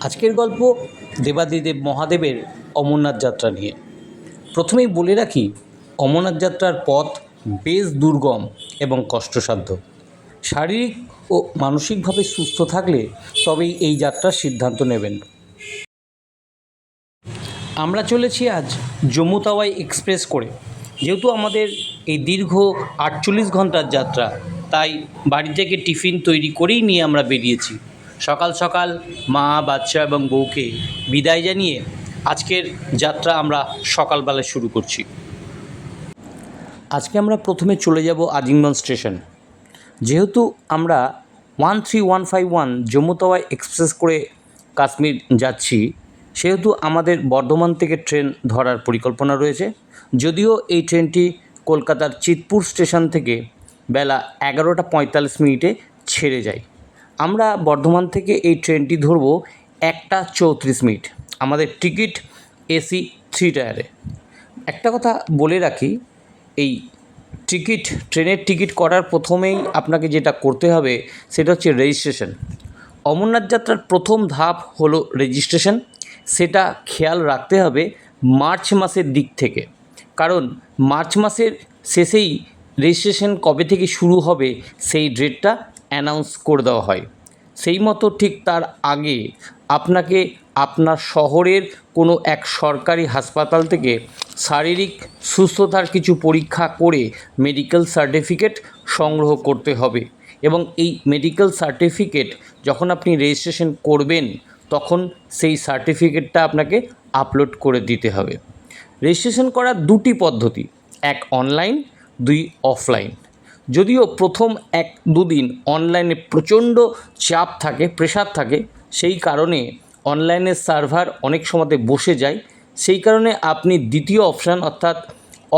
আজকের গল্প দেবাদিদেব মহাদেবের অমরনাথ যাত্রা নিয়ে। প্রথমেই বলে রাখি, অমরনাথ যাত্রার পথ বেশ দুর্গম এবং কষ্টসাধ্য। শারীরিক ও মানসিকভাবে সুস্থ থাকলে তবেই এই যাত্রার সিদ্ধান্ত নেবেন। আমরা চলেছি আজ জম্মু তাওয়াই এক্সপ্রেস করে। যেহেতু আমাদের এই দীর্ঘ 48 ঘন্টার যাত্রা, তাই বাড়ি থেকে টিফিন তৈরি করেই নিয়ে আমরা বেরিয়েছি। সকাল সকাল মা, বাচ্চা এবং বউকে বিদায় জানিয়ে আজকের যাত্রা আমরা সকালবেলায় শুরু করছি। আজকে আমরা প্রথমে চলে যাব আজিমগঞ্জ স্টেশন। যেহেতু আমরা 13151 জম্মু তাওয়াই এক্সপ্রেস করে কাশ্মীর যাচ্ছি, সেহেতু আমাদের বর্ধমান থেকে ট্রেন ধরার পরিকল্পনা রয়েছে। যদিও এই ট্রেনটি কলকাতার চিতপুর স্টেশন থেকে বেলা 11:45 ছেড়ে যায়। আমরা বর্ধমান থেকে এই ট্রেনটি ধরব 1:34। আমাদের টিকিট এসি 3 টায়ারে। একটা কথা বলে রাখি, এই ট্রেনের টিকিট করার প্রথমেই আপনাকে যেটা করতে হবে সেটা হচ্ছে রেজিস্ট্রেশন। অমরনাথ যাত্রার প্রথম ধাপ হলো রেজিস্ট্রেশন। সেটা খেয়াল রাখতে হবে মার্চ মাসের দিক থেকে, কারণ মার্চ মাসের শেষেই রেজিস্ট্রেশন কবে থেকে শুরু হবে সেই ডেটটা অ্যানাউন্স করে দেওয়া হয়। সেই মতো ঠিক তার আগে আপনাকে আপনার শহরের কোনো এক সরকারি হাসপাতাল থেকে শারীরিক সুস্থতার কিছু পরীক্ষা করে মেডিকেল সার্টিফিকেট সংগ্রহ করতে হবে, এবং এই মেডিকেল সার্টিফিকেট যখন আপনি রেজিস্ট্রেশন করবেন তখন সেই সার্টিফিকেটটা আপনাকে আপলোড করে দিতে হবে। রেজিস্ট্রেশন করার দুটি পদ্ধতি, এক অনলাইন, দুই অফলাইন। যদিও প্রথম 1-2 দিন অনলাইনে প্রচণ্ড চাপ থাকে, প্রেশার থাকে, সেই কারণে অনলাইনের সার্ভার অনেক সময়তে বসে যায়। সেই কারণে আপনি দ্বিতীয় অপশান অর্থাৎ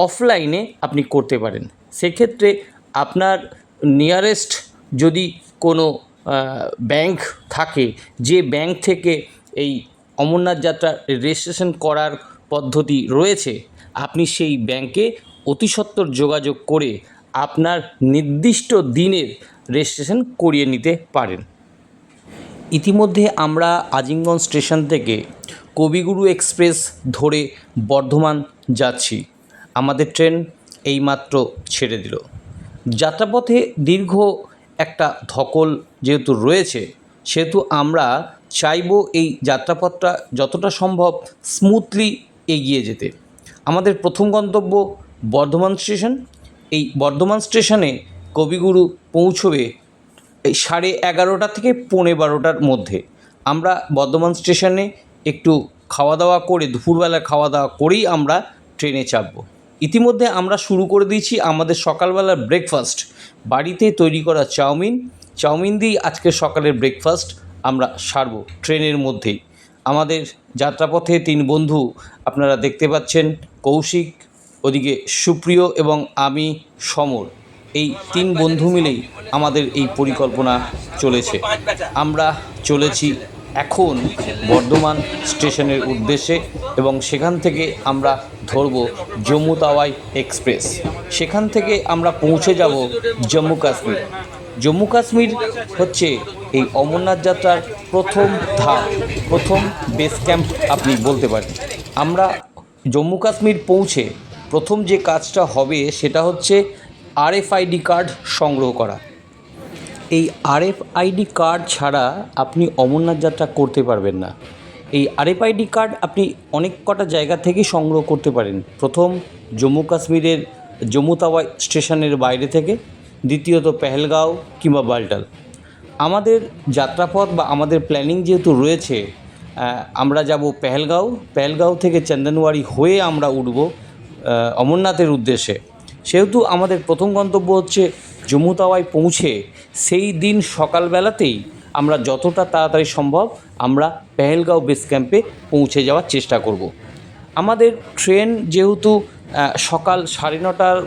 অফলাইনে আপনি করতে পারেন। সেক্ষেত্রে আপনার নিয়ারেস্ট যদি কোনো ব্যাংক থাকে, যে ব্যাংক থেকে এই অমরনাথ যাত্রার রেজিস্ট্রেশন করার পদ্ধতি রয়েছে, আপনি সেই ব্যাংকে অতি সত্বর যোগাযোগ করে আপনার নির্দিষ্ট দিনের রেজিস্ট্রেশন করিয়ে নিতে পারেন। ইতিমধ্যে আমরা আজিমগঞ্জ স্টেশন থেকে কবিগুরু এক্সপ্রেস ধরে বর্ধমান যাচ্ছি। আমাদের ট্রেন এইমাত্র ছেড়ে দিল। যাত্রাপথে দীর্ঘ একটা ধকল যেহেতু রয়েছে, সেহেতু আমরা চাইব এই যাত্রাপথটা যতটা সম্ভব স্মুথলি এগিয়ে যেতে। আমাদের প্রথম গন্তব্য বর্ধমান স্টেশন। এই বর্ধমান স্টেশনে কবিগুরু পৌঁছবে এই 11:30 থেকে 11:45 মধ্যে। আমরা বর্ধমান স্টেশনে একটু খাওয়া দাওয়া করে, দুপুরবেলা খাওয়া দাওয়া করেই আমরা ট্রেনে চাপব। ইতিমধ্যে আমরা শুরু করে দিয়েছি আমাদের সকালবেলার ব্রেকফাস্ট। বাড়িতে তৈরি করা চাউমিন দিয়েই আজকে সকালের ব্রেকফাস্ট আমরা সারব ট্রেনের মধ্যেই। আমাদের যাত্রাপথে 3 বন্ধু আপনারা দেখতে পাচ্ছেন, কৌশিক, ওদিকে সুপ্রিয় এবং আমি সমর। এই 3 বন্ধু মিলেই আমাদের এই পরিকল্পনা চলেছে। আমরা চলেছি এখন বর্ধমান স্টেশনের উদ্দেশ্যে, এবং সেখান থেকে আমরা ধরব জম্মু তাওয়াই এক্সপ্রেস। সেখান থেকে আমরা পৌঁছে যাব জম্মু কাশ্মীর। জম্মু কাশ্মীর হচ্ছে এই অমরনাথ যাত্রার প্রথম ধাপ, প্রথম বেস ক্যাম্প আপনি বলতে পারেন। আমরা জম্মু কাশ্মীর পৌঁছে প্রথম যে কাজটা হবে সেটা হচ্ছে RFID কার্ড সংগ্রহ করা। এই RFID কার্ড ছাড়া আপনি অমরনাথ যাত্রা করতে পারবেন না। এই RFID কার্ড আপনি অনেক কটা জায়গা থেকে সংগ্রহ করতে পারেন। প্রথম জম্মু কাশ্মীরের জম্মু তাওয়াই স্টেশনের বাইরে থেকে, দ্বিতীয়ত পেহেলগাঁও কিংবা বালটাল। আমাদের যাত্রাপথ বা আমাদের প্ল্যানিং যেহেতু রয়েছে, আমরা যাব পেহেলগাঁও থেকে চন্দনওয়ারি হয়ে আমরা উঠব অমরনাথের উদ্দেশ্যে। সেহেতু আমাদের প্রথম গন্তব্য হচ্ছে জম্মু তাওয়াই পৌঁছে সেই দিন সকালবেলাতেই আমরা যতটা তাড়াতাড়ি সম্ভব আমরা পেহেলগাঁও বেস ক্যাম্পে পৌঁছে যাওয়ার চেষ্টা করব। আমাদের ট্রেন যেহেতু সকাল 9:30টার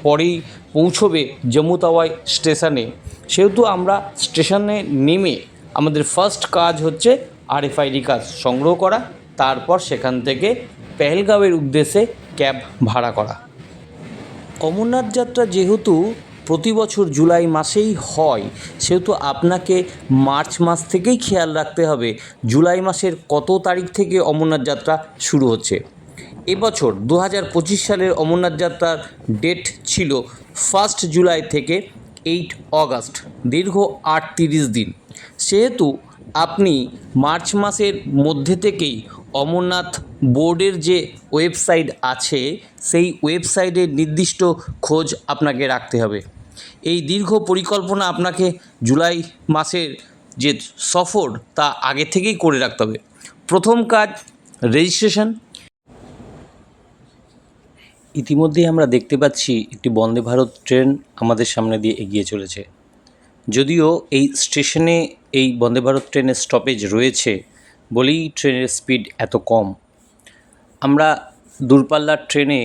পরেই পৌঁছবে জম্মু তাওয়াই স্টেশনে, সেহেতু আমরা স্টেশনে নেমে আমাদের ফার্স্ট কাজ হচ্ছে RFID কার্ড সংগ্রহ করা, তারপর সেখান থেকে পেহেলগাঁওয়ের উদ্দেশ্যে ক্যাব ভাড়া করা। অমরনাথ যাত্রা যেহেতু প্রতি বছর জুলাই মাসেই হয়, সেহেতু আপনাকে মার্চ মাস থেকেই খেয়াল রাখতে হবে জুলাই মাসের কত তারিখ থেকে অমরনাথ যাত্রা শুরু হচ্ছে। এবছর 2025 সালের অমরনাথ যাত্রার ডেট ছিল 1 জুলাই থেকে 8 অগাস্ট, দীর্ঘ 38 দিন। সেহেতু আপনি মার্চ মাসের মধ্যে থেকেই অমরনাথ বোর্ডের যে ওয়েবসাইট আছে সেই ওয়েবসাইটের নির্দিষ্ট খোঁজ আপনাকে রাখতে হবে। এই দীর্ঘ পরিকল্পনা আপনাকে জুলাই মাসের যে সফর তা আগে থেকেই করে রাখতে হবে। প্রথম কাজ রেজিস্ট্রেশন। ইতিমধ্যেই আমরা দেখতে পাচ্ছি একটি বন্দে ভারত ট্রেন আমাদের সামনে দিয়ে এগিয়ে চলেছে। যদিও এই স্টেশনে এই বন্দে ভারত ট্রেনের স্টপেজ রয়েছে বলেই ট্রেনের স্পিড এত কম। আমরা দূরপাল্লার ট্রেনে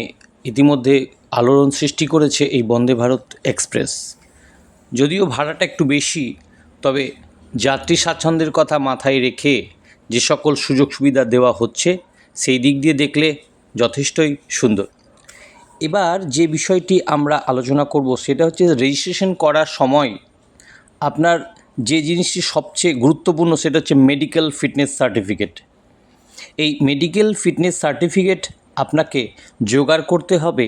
ইতিমধ্যে আলোড়ন সৃষ্টি করেছে এই বন্দে ভারত এক্সপ্রেস। যদিও ভাড়াটা একটু বেশি, তবে যাত্রী স্বাচ্ছন্দ্যের কথা মাথায় রেখে যে সকল সুযোগ সুবিধা দেওয়া হচ্ছে সেই দিক দিয়ে দেখলে যথেষ্টই সুন্দর। এবার যে বিষয়টি আমরা আলোচনা করব সেটা হচ্ছে রেজিস্ট্রেশন করার সময় আপনার যে জিনিসটি সবচেয়ে গুরুত্বপূর্ণ সেটা হচ্ছে মেডিকেল ফিটনেস সার্টিফিকেট। এই মেডিকেল ফিটনেস সার্টিফিকেট আপনাকে জোগাড় করতে হবে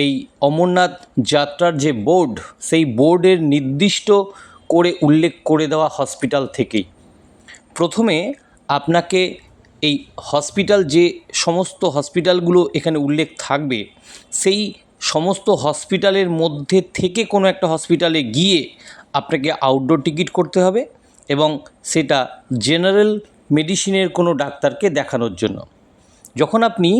এই অমরনাথ যাত্রার যে বোর্ড সেই বোর্ডের নির্দিষ্ট করে উল্লেখ করে দেওয়া হসপিটাল থেকেই। প্রথমে আপনাকে এই হসপিটাল যে সমস্ত হসপিটালগুলো এখানে উল্লেখ থাকবে সেই সমস্ত হসপিটালের মধ্যে থেকে কোনো একটা হসপিটালে গিয়ে আপনাকে আউটডোর টিকিট করতে হবে এবং সেটা জেনারেল মেডিসিনের কোনো ডাক্তারকে দেখানোর জন্য। যখন আপনি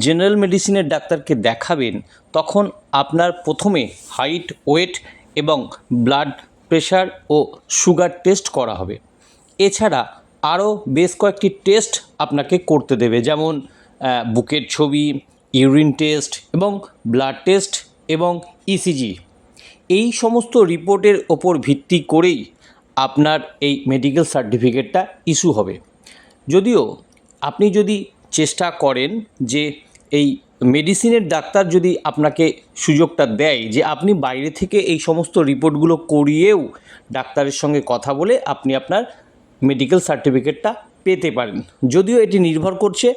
জেনারেল মেডিসিনের ডাক্তারকে দেখাবেন তখন আপনার প্রথমে হাইট, ওয়েট এবং ব্লাড প্রেশার ও সুগার টেস্ট করা হবে। এছাড়া আরও বেশ কয়েকটি টেস্ট আপনাকে করতে দেবে, যেমন বুকের ছবি, ইউরিন টেস্ট এবং ব্লাড টেস্ট এবং ইসিজি। এই সমস্ত রিপোর্টের ওপর ভিত্তি করেই আপনার এই মেডিকেল সার্টিফিকেটটা ইস্যু হবে। যদিও আপনি যদি চেষ্টা করেন যে এই মেডিসিনের ডাক্তার যদি আপনাকে সুযোগটা দেয় যে আপনি বাইরে থেকে এই সমস্ত রিপোর্টগুলো করিয়েও ডাক্তারের সঙ্গে কথা বলে আপনি আপনার মেডিকেল সার্টিফিকেটটা পেতে পারেন, যদিও এটি নির্ভর করছে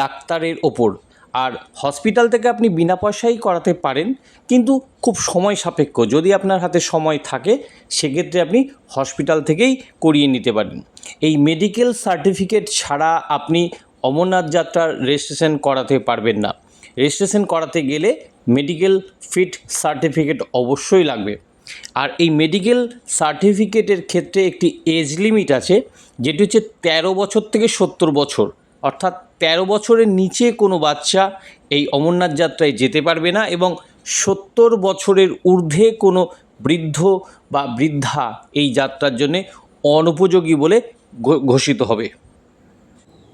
ডাক্তারের ওপর। আর হসপিটাল থেকে আপনি বিনা পয়সায় করাতে পারেন, কিন্তু খুব সময় সাপেক্ষ। যদি আপনার হাতে সময় থাকে সেক্ষেত্রে আপনি হসপিটাল থেকেই করিয়ে নিতে পারেন। এই মেডিকেল সার্টিফিকেট ছাড়া আপনি অমরনাথ যাত্রার রেজিস্ট্রেশন করাতে পারবেন না। রেজিস্ট্রেশন করাতে গেলে মেডিকেল ফিট সার্টিফিকেট অবশ্যই লাগবে। আর এই মেডিকেল সার্টিফিকেটের ক্ষেত্রে একটি এজ লিমিট আছে, যেটি হচ্ছে 13 বছর থেকে 70 বছর। অর্থাৎ 13 বছরের নিচে কোনো বাচ্চা এই অমরনাথ যাত্রায় যেতে পারবে না এবং 70 বছরের ঊর্ধ্বে কোনো বৃদ্ধ বা বৃদ্ধা এই যাত্রার জন্যে অনুপযোগী বলে ঘোষিত হবে।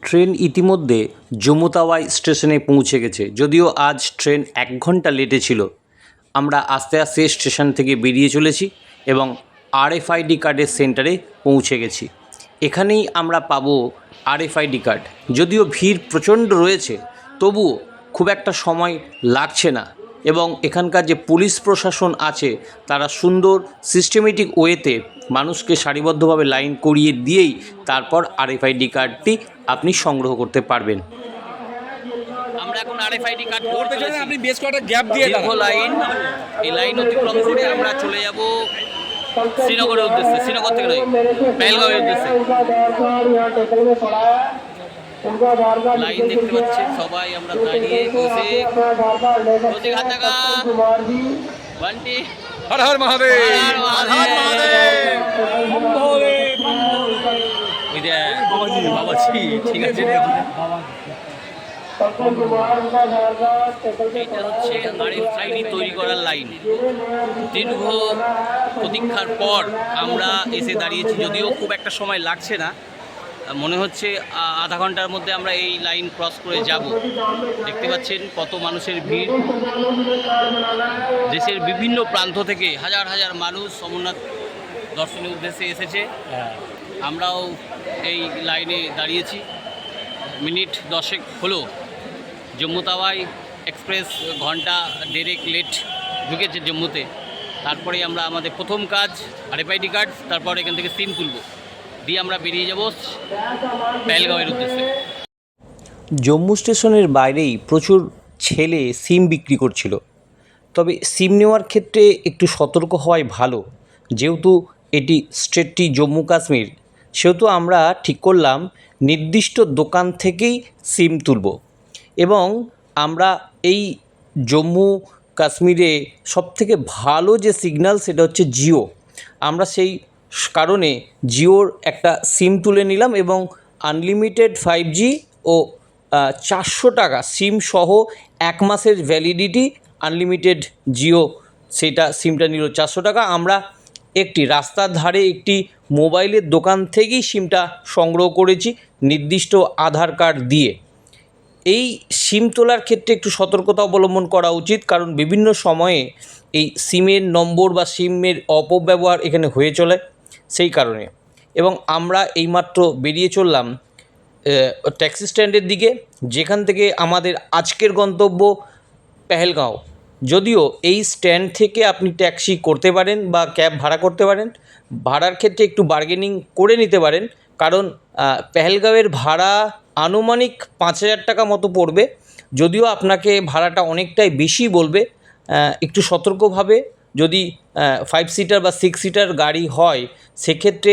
ট্রেন ইতিমধ্যে জম্মু তাওয়াই স্টেশনে পৌঁছে গেছে। যদিও আজ ট্রেন 1 ঘন্টা লেটে ছিল। আমরা আস্তে আস্তে স্টেশন থেকে বেরিয়ে চলেছি এবং RFID কার্ডের সেন্টারে পৌঁছে গেছি। এখানেই আমরা পাবো RFID কার্ড। যদিও ভিড় প্রচণ্ড রয়েছে তবুও খুব একটা সময় লাগছে না এবং এখানকার যে পুলিশ প্রশাসন আছে তারা সুন্দর সিস্টেমেটিক ওয়েতে মানুষকে সারিবদ্ধভাবে লাইন করিয়ে দিয়েই তারপর RFID কার্ডটি আপনি সংগ্রহ করতে পারবেন। আমরা এখন RFID কার্ড করতে চলেছি। আপনি বেশ কয়েকটা গ্যাপ দিয়ে দীর্ঘ লাইন, এই লাইন অতিক্রম করে আমরা চলে যাব শ্রীনগরের উদ্দেশ্যে। শ্রীনগর থেকে নয়, পেহেলগাঁওয়ের উদ্দেশ্যে। লাইন দেখতে পাচ্ছেন সবাই, আমরা দাঁড়িয়ে বসে বান্টি হর হর মহাদেব, হর হর মহাদেব, বাবাজি ঠিক আছে। এটা হচ্ছে RFID তৈরি করার লাইন। দীর্ঘ প্রতীক্ষার পর আমরা এসে দাঁড়িয়েছি, যদিও খুব একটা সময় লাগছে না, মনে হচ্ছে আধা ঘন্টার মধ্যে আমরা এই লাইন ক্রস করে যাব। দেখতে পাচ্ছেন কত মানুষের ভিড়। দেশের বিভিন্ন প্রান্ত থেকে হাজার হাজার মানুষ অমরনাথ দর্শনের উদ্দেশ্যে এসেছে। আমরাও এই লাইনে দাঁড়িয়েছি। মিনিট 10 হলো জম্মু তাওয়াই এক্সপ্রেস ঘন্টা 1.5 লেট ঢুকেছে জম্মুতে। তারপরে আমরা আমাদের প্রথম কাজ আরএফআইডি কার্ড, তারপর এখান থেকে সিম তুলব, দিয়ে আমরা বেরিয়ে যাব পেহেলগাঁওয়ের উদ্দেশ্যে। জম্মু স্টেশনের বাইরেই প্রচুর ছেলে সিম বিক্রি করছিল, তবে সিম নেওয়ার ক্ষেত্রে একটু সতর্ক হওয়াই ভালো। যেহেতু এটি স্টেটটি জম্মু কাশ্মীর, সেহেতু আমরা ঠিক করলাম নির্দিষ্ট দোকান থেকেই সিম তুলব। এবং আমরা এই জম্মু কাশ্মীরে সবথেকে ভালো যে সিগন্যাল সেটা হচ্ছে জিও। আমরা সেই কারণে জিওর একটা সিম তুলে নিলাম এবং আনলিমিটেড 5G ও 400 টাকা সিম সহ 1 মাসের ভ্যালিডিটি আনলিমিটেড জিও, সেটা সিমটা নিল 400 টাকা। আমরা একটি রাস্তার ধারে একটি মোবাইলের দোকান থেকেই সিমটা সংগ্রহ করেছি নির্দিষ্ট আধার কার্ড দিয়ে। এই সিম তোলার ক্ষেত্রে একটু সতর্কতা অবলম্বন করা উচিত, কারণ বিভিন্ন সময়ে এই সিমের নম্বর বা সিমের অপব্যবহার এখানে হয়ে চলে, সেই কারণে। এবং আমরা এইমাত্র বেরিয়ে চললাম ট্যাক্সি স্ট্যান্ডের দিকে, যেখান থেকে আমাদের আজকের গন্তব্য পেহেলগাঁও। যদিও এই স্ট্যান্ড থেকে আপনি ট্যাক্সি করতে পারেন বা ক্যাব ভাড়া করতে পারেন, ভাড়ার ক্ষেত্রে একটু বার্গেনিং করে নিতে পারেন, কারণ পেহেলগাঁওয়ের ভাড়া আনুমানিক 5,000 টাকা মতো পড়বে। যদিও আপনাকে ভাড়াটা অনেকটাই বেশি বলবে। একটু সতর্কভাবে যদি 5 সিটার বা 6 সিটার গাড়ি হয়, সেক্ষেত্রে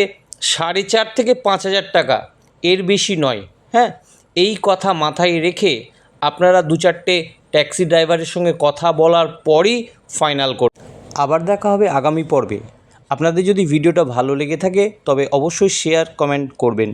4,500 থেকে 5,000 টাকা, এর বেশি নয়। হ্যাঁ, এই কথা মাথায় রেখে আপনারা 2-4টে ট্যাক্সি ড্রাইভারের সঙ্গে কথা বলার পরই ফাইনাল করুন। আবার দেখা হবে আগামী পর্বে। আপনাদের যদি ভিডিওটা ভালো লেগে থাকে তবে অবশ্যই শেয়ার কমেন্ট করবেন।